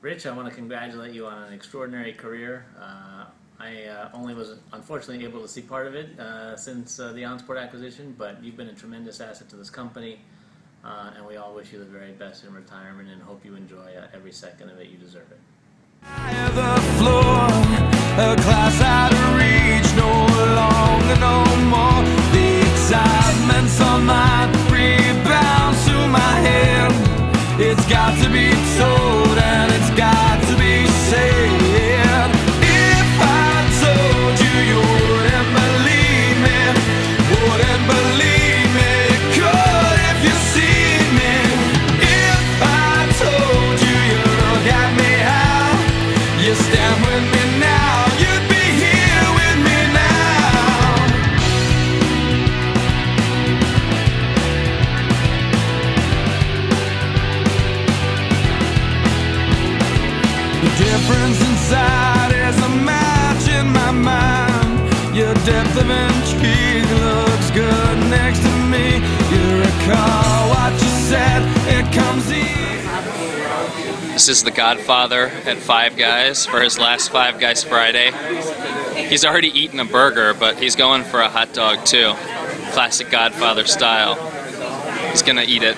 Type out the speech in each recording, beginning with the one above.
Rich, I want to congratulate you on an extraordinary career. I only was unfortunately able to see part of it since the OnSport acquisition, but you've been a tremendous asset to this company, and we all wish you the very best in retirement and hope you enjoy every second of it. You deserve it. The floor, a class out of reach, no longer, no more. The excitement's on mine, rebounds to my hand. It's got to be told and it's got to be said. If I told you, you wouldn't believe me, wouldn't believe me. You could if you see me. If I told you, you look at me how you stand with me now, you'd be here with me now. The difference inside is a match in my mind. Your depth of intrigue looks good next to me. You recall what you said, it comes easy. This is the Godfather at Five Guys for his last Five Guys Friday. He's already eaten a burger, but he's going for a hot dog too. Classic Godfather style. He's gonna eat it.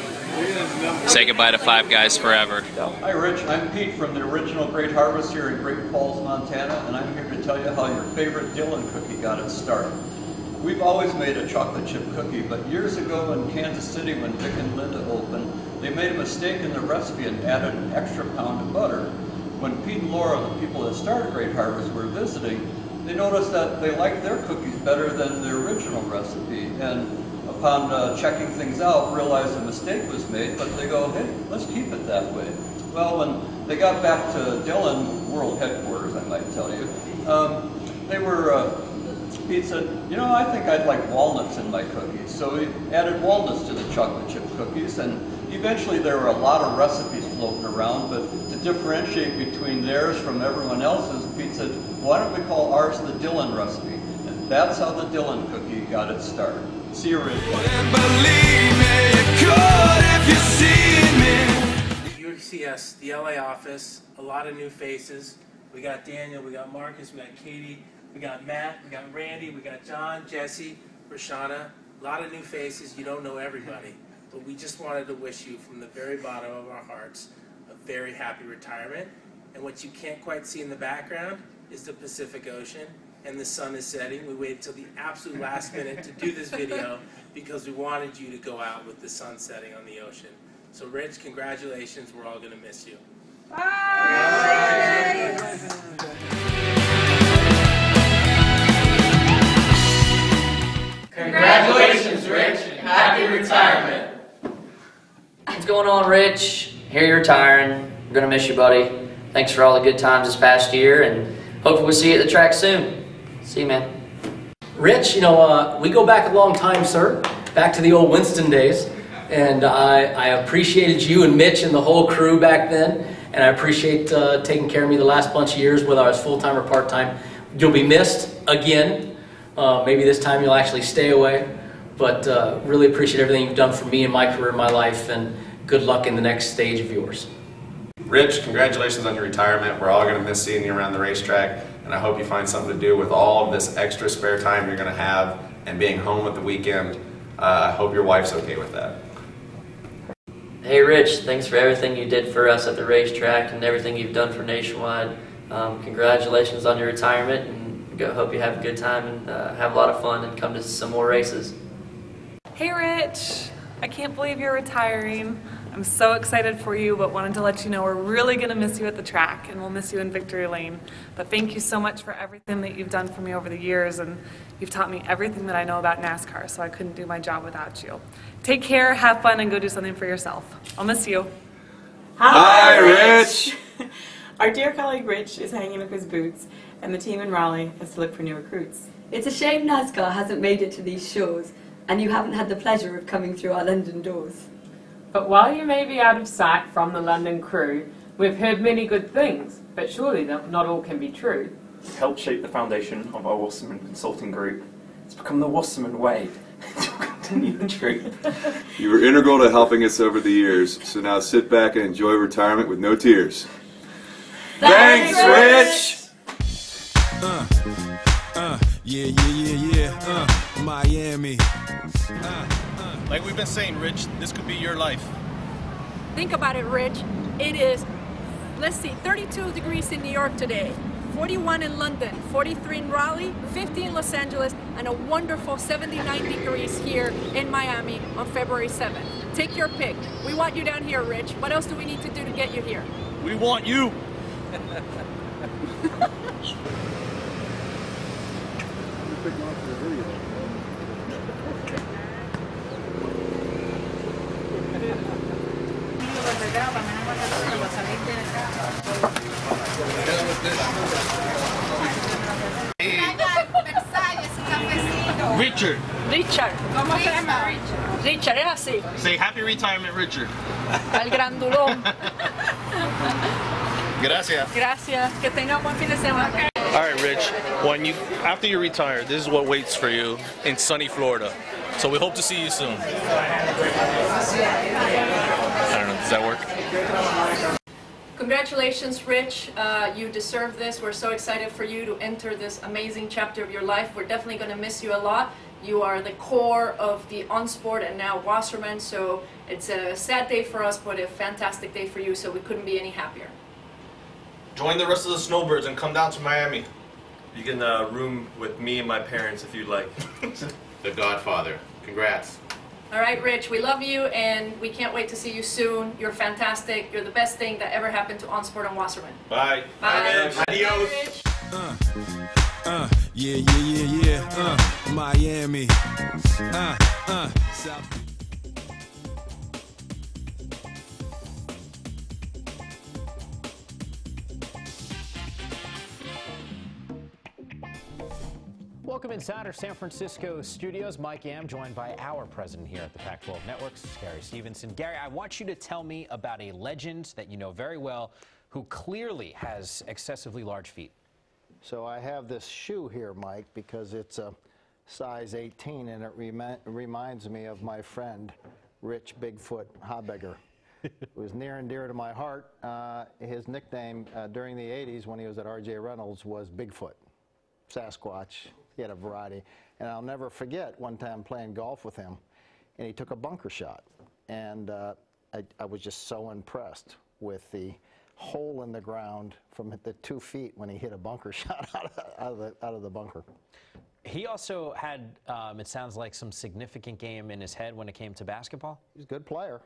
Say goodbye to Five Guys forever. Hi Rich, I'm Pete from the original Great Harvest here in Great Falls, Montana, and I'm here to tell you how your favorite Dillon cookie got its start. We've always made a chocolate chip cookie, but years ago in Kansas City when Vic and Linda opened, they made a mistake in the recipe and added an extra pound of butter. When Pete and Laura, the people that started Great Harvest, were visiting, they noticed that they liked their cookies better than the original recipe, and upon checking things out, realized a mistake was made, but they go, hey, let's keep it that way. Well, when they got back to Dillon World Headquarters, I might tell you, Pete said, you know, I think I'd like walnuts in my cookies. So he added walnuts to the chocolate chip cookies, and eventually there were a lot of recipes floating around, but to differentiate between theirs from everyone else's, Pete said, why don't we call ours the Dillon recipe? And that's how the Dillon cookie got its start. See you, Rich. You see us, the LA office, a lot of new faces. We got Daniel, we got Marcus, we got Katie, we got Matt, we got Randy, we got John, Jesse, Rashana. A lot of new faces. You don't know everybody. But we just wanted to wish you from the very bottom of our hearts a very happy retirement. And what you can't quite see in the background is the Pacific Ocean, and the sun is setting. We waited till the absolute last minute to do this video because we wanted you to go out with the sun setting on the ocean. So Rich, congratulations. We're all going to miss you. Bye. Congratulations, Rich, and happy retirement. What's going on, Rich? Here you're retiring. We're going to miss you, buddy. Thanks for all the good times this past year, and hopefully we'll see you at the track soon. See you, man. Rich, you know, we go back a long time, sir. Back to the old Winston days. And I appreciated you and Mitch and the whole crew back then. And I appreciate taking care of me the last bunch of years, whether I was full-time or part-time. You'll be missed again. Maybe this time you'll actually stay away. But really appreciate everything you've done for me in my career, my life, and good luck in the next stage of yours. Rich, congratulations on your retirement. We're all going to miss seeing you around the racetrack, and I hope you find something to do with all of this extra spare time you're going to have and being home at the weekend. I hope your wife's okay with that. Hey, Rich, thanks for everything you did for us at the racetrack and everything you've done for Nationwide. Congratulations on your retirement, and hope you have a good time and have a lot of fun and come to some more races. Hey Rich, I can't believe you're retiring. I'm so excited for you, but wanted to let you know we're really going to miss you at the track, and we'll miss you in Victory Lane. But thank you so much for everything that you've done for me over the years, and you've taught me everything that I know about NASCAR, so I couldn't do my job without you. Take care, have fun, and go do something for yourself. I'll miss you. Hi, Rich! Our dear colleague Rich is hanging up his boots, and the team in Raleigh has to look for new recruits. It's a shame NASCAR hasn't made it to these shores, and you haven't had the pleasure of coming through our London doors. But while you may be out of sight from the London crew, we've heard many good things, but surely not all can be true. It's helped shape the foundation of our Wasserman Consulting Group. It's become the Wasserman way. It will continue the truth. You were integral to helping us over the years, so now sit back and enjoy retirement with no tears. Thanks, Rich. Miami. Like we've been saying, Rich, this could be your life. Think about it, Rich. It is, let's see, 32 degrees in New York today, 41 in London, 43 in Raleigh, 50 in Los Angeles, and a wonderful 79 degrees here in Miami on February 7th. Take your pick. We want you down here, Rich. What else do we need to do to get you here? We want you. Richard. Richard. ¿Cómo se llama? Richard. Richard, es así. Say happy retirement, Richard. Al grandulón. Gracias. Gracias. Que tenga un buen fin de semana. All right, Rich. After you retire, this is what waits for you in sunny Florida. So we hope to see you soon. I don't know. Does that work? Congratulations, Rich. You deserve this. We're so excited for you to enter this amazing chapter of your life. We're definitely going to miss you a lot. You are the core of the OnSport and now Wasserman, so it's a sad day for us, but a fantastic day for you, so we couldn't be any happier. Join the rest of the snowbirds and come down to Miami. You can room with me and my parents if you'd like. The Godfather. Congrats. All right, Rich, we love you, and we can't wait to see you soon. You're fantastic. You're the best thing that ever happened to OnSport and Wasserman. Bye. Bye. Bye. Adios. Miami. South. Welcome inside our San Francisco studios. Mike Yam, joined by our president here at the Pac-12 Networks, Gary Stevenson. Gary, I want you to tell me about a legend that you know very well who clearly has excessively large feet. So I have this shoe here, Mike, because it's a size 18, and it reminds me of my friend, Rich Bigfoot Habegger. It was near and dear to my heart. His nickname during the 80s when he was at R.J. Reynolds was Bigfoot, Sasquatch. He had a variety. And I'll never forget one time playing golf with him, and he took a bunker shot. And I was just so impressed with the hole in the ground from the 2 feet when he hit a bunker shot out of the bunker. He also had, it sounds like, some significant game in his head when it came to basketball. He's a good player.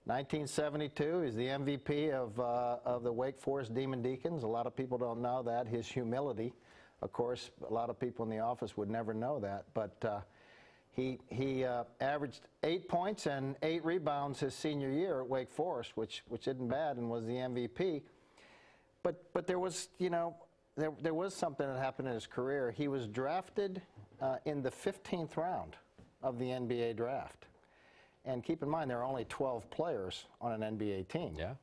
1972, he's the MVP of the Wake Forest Demon Deacons. A lot of people don't know that. His humility, of course, a lot of people in the office would never know that. But he averaged 8 points and 8 rebounds his senior year at Wake Forest, which isn't bad, and was the MVP. But there was, you know, there was something that happened in his career. He was drafted in the 15th round of the NBA draft. And keep in mind, there are only 12 players on an NBA team. Yeah.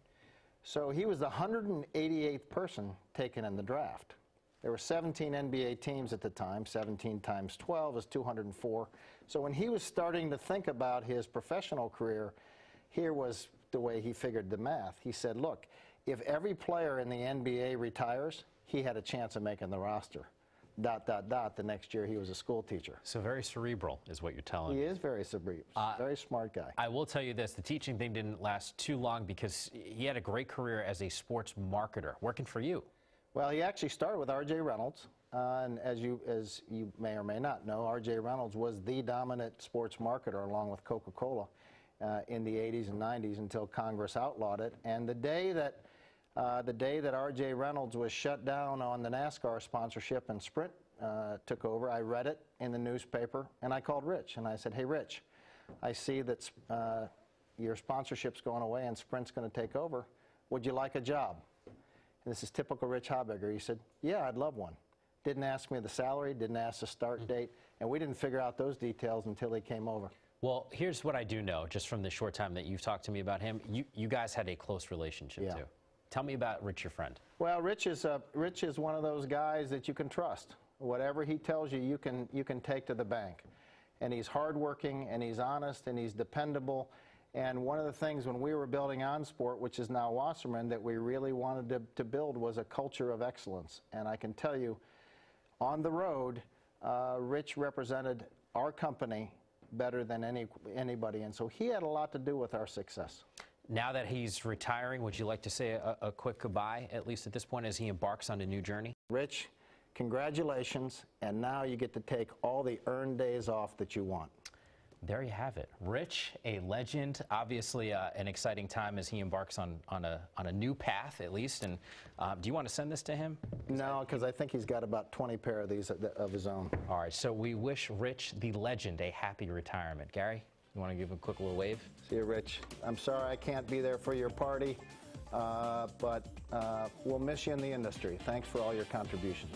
So he was the 188th person taken in the draft. There were 17 NBA teams at the time. 17 times 12 is 204. So when he was starting to think about his professional career, here was the way he figured the math. He said, look, if every player in the NBA retires, he had a chance of making the roster. ... The next year he was a school teacher. So very cerebral is what you're telling me. He is very cerebral, very smart guy. I will tell you this, the teaching thing didn't last too long because he had a great career as a sports marketer, working for you. Well, he actually started with R.J. Reynolds, and as you may or may not know, R.J. Reynolds was the dominant sports marketer along with Coca-Cola in the 80s and 90s until Congress outlawed it. And the day that R.J. Reynolds was shut down on the NASCAR sponsorship and Sprint took over, I read it in the newspaper, and I called Rich, and I said, hey, Rich, I see that your sponsorship's going away and Sprint's going to take over. Would you like a job? And this is typical Rich Habegger. He said, yeah, I'd love one. Didn't ask me the salary, didn't ask the start date, and we didn't figure out those details until he came over. Well, here's what I do know, just from the short time that you've talked to me about him. You guys had a close relationship, too. Tell me about Rich, your friend. Well, Rich is one of those guys that you can trust. Whatever he tells you, you can take to the bank. And he's hardworking, and he's honest, and he's dependable, And one of the things when we were building OnSport, which is now Wasserman, that we really wanted to build was a culture of excellence. And I can tell you, on the road, Rich represented our company better than anybody, and so he had a lot to do with our success. Now that he's retiring, would you like to say a quick goodbye, at least at this point, as he embarks on a new journey? Rich, congratulations, and now you get to take all the earned days off that you want. There you have it. Rich, a legend, obviously an exciting time as he embarks on a new path, at least. And do you want to send this to him? No, because I think he's got about 20 pair of these of his own. All right, so we wish Rich, the legend, a happy retirement. Gary, you want to give a quick little wave? See you, Rich. I'm sorry I can't be there for your party, but we'll miss you in the industry. Thanks for all your contributions.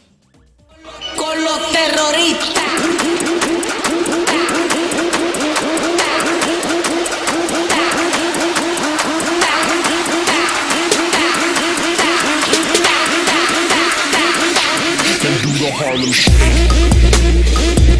Con los terroristas. Do the Harlem Shake.